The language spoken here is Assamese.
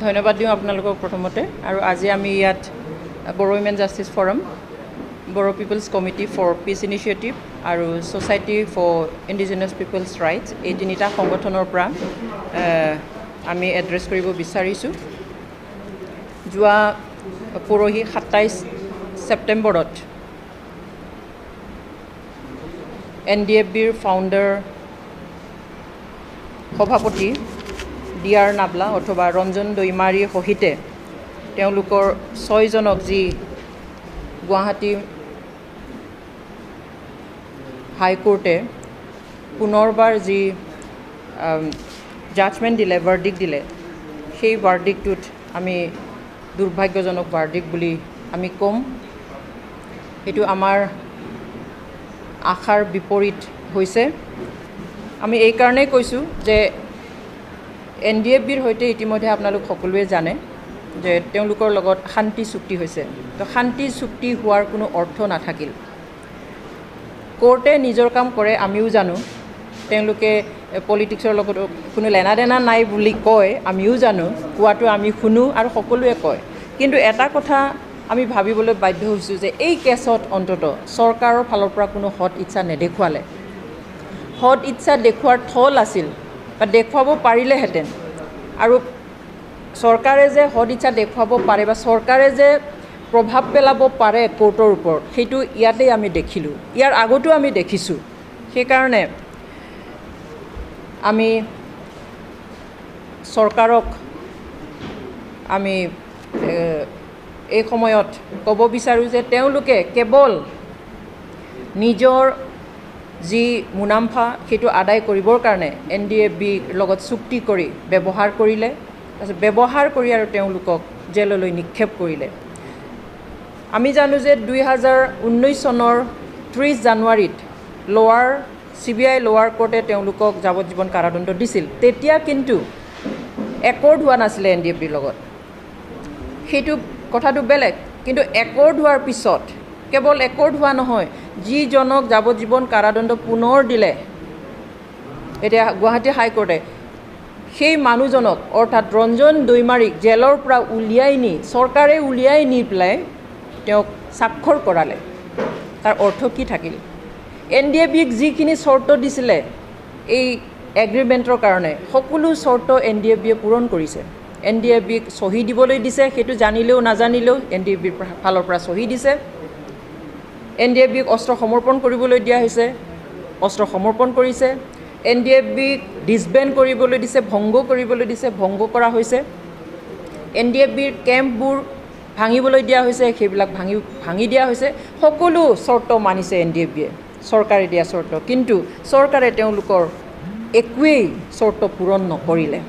ধন্যবাদ দিওঁ আপোনালোকক প্ৰথমতে আৰু আজি আমি ইয়াত Bodo women justice forum Bodo peoples committee for peace initiative আৰু society for indigenous peoples rights এই তিনিটা সংগঠনৰ পৰা আমি এড্ৰেছ কৰিব বিচাৰিছোঁ যোৱা পৰহি 27 ছেপ্টেম্বৰত NDFBৰ ফাউণ্ডাৰ সভাপতি DR নাবলা অথবা ৰঞ্জন দৈমাৰীৰ সহিতে তেওঁলোকৰ 6 জনক যি গুৱাহাটী হাইকোৰ্টে পুনৰবাৰ যি জাজমেণ্ট দিলে ভাৰ্ডিক্ট দিলে সেই ভাৰ্ডিক্টটোত আমি দুৰ্ভাগ্যজনক ভাৰ্ডিক্ট বুলি আমি ক'ম এইটো আমাৰ আশাৰ বিপৰীত হৈছে আমি এই কাৰণেই কৈছোঁ যে NDFBৰ সৈতে ইতিমধ্যে আপোনালোক সকলোৱে জানে যে তেওঁলোকৰ লগত শান্তি চুক্তি হৈছে তো শান্তি চুক্তি হোৱাৰ কোনো অৰ্থ নাথাকিল কোৰ্টে নিজৰ কাম কৰে আমিও জানো তেওঁলোকে পলিটিক্সৰ লগত কোনো লেনাদেনা নাই বুলি কয় আমিও জানো কোৱাটো আমি শুনো আৰু সকলোৱে কয় কিন্তু এটা কথা আমি ভাবিবলৈ বাধ্য হৈছোঁ যে এই কেছত অন্তত চৰকাৰৰ ফালৰ পৰা কোনো হৎ ইচ্ছা নেদেখুৱালে হৎ ইচ্ছা দেখুৱাৰ থল আছিল বা দেখুৱাব পাৰিলেহেঁতেন আৰু চৰকাৰে যে হৎ ইচ্ছা দেখুৱাব পাৰে বা চৰকাৰে যে প্ৰভাৱ পেলাব পাৰে কোৰ্টৰ ওপৰত সেইটো ইয়াতেই আমি দেখিলোঁ ইয়াৰ আগতো আমি দেখিছোঁ সেইকাৰণে আমি চৰকাৰক আমি এই সময়ত ক'ব বিচাৰোঁ যে তেওঁলোকে কেৱল নিজৰ যি মুনাফা সেইটো আদায় কৰিবৰ কাৰণে NDFBৰ লগত চুক্তি কৰি ব্যৱহাৰ কৰিলে তাৰপিছত ব্যৱহাৰ কৰি আৰু তেওঁলোকক জেললৈ নিক্ষেপ কৰিলে আমি জানো যে 2019 চনৰ 30 জানুৱাৰীত CBI লোৱাৰ কোৰ্টে তেওঁলোকক যাৱজ্জীৱন কাৰাদণ্ড দিছিল তেতিয়া কিন্তু একৰ্ড হোৱা নাছিলে NDFBৰ লগত সেইটো কথাটো বেলেগ কিন্তু একৰ্ড হোৱাৰ পিছত কেৱল একৰ্ড হোৱা নহয় যিজনক যাৱজ্জীৱন কাৰাদণ্ড পুনৰ দিলে এতিয়া গুৱাহাটী হাইকোৰ্টে সেই মানুহজনক অৰ্থাৎ ৰঞ্জন দৈমাৰীক জেলৰ পৰা উলিয়াই নি চৰকাৰে উলিয়াই নি পেলাই তেওঁক স্বাক্ষৰ কৰালে তাৰ অৰ্থ কি থাকিল NDFBক যিখিনি চৰ্ত দিছিলে এই এগ্ৰিমেণ্টৰ কাৰণে সকলো চৰ্ত NDFBয়ে পূৰণ কৰিছে NDFBক চহী দিবলৈ দিছে সেইটো জানিলেও নাজানিলেও NDFBৰ ফালৰ পৰা চহী দিছে NDFBক অস্ত্ৰ সমৰ্পণ কৰিবলৈ দিয়া হৈছে অস্ত্ৰ সমৰ্পণ কৰিছে NDFBক ডিছবেণ্ড কৰিবলৈ দিছে ভংগ কৰিবলৈ দিছে ভংগ কৰা হৈছে NDFBৰ কেম্পবোৰ ভাঙিবলৈ দিয়া হৈছে সেইবিলাক ভাঙি দিয়া হৈছে সকলো চৰ্ত মানিছে NDFBয়ে চৰকাৰে দিয়া চৰ্ত কিন্তু চৰকাৰে তেওঁলোকৰ একোৱেই চৰ্ত পূৰণ নকৰিলে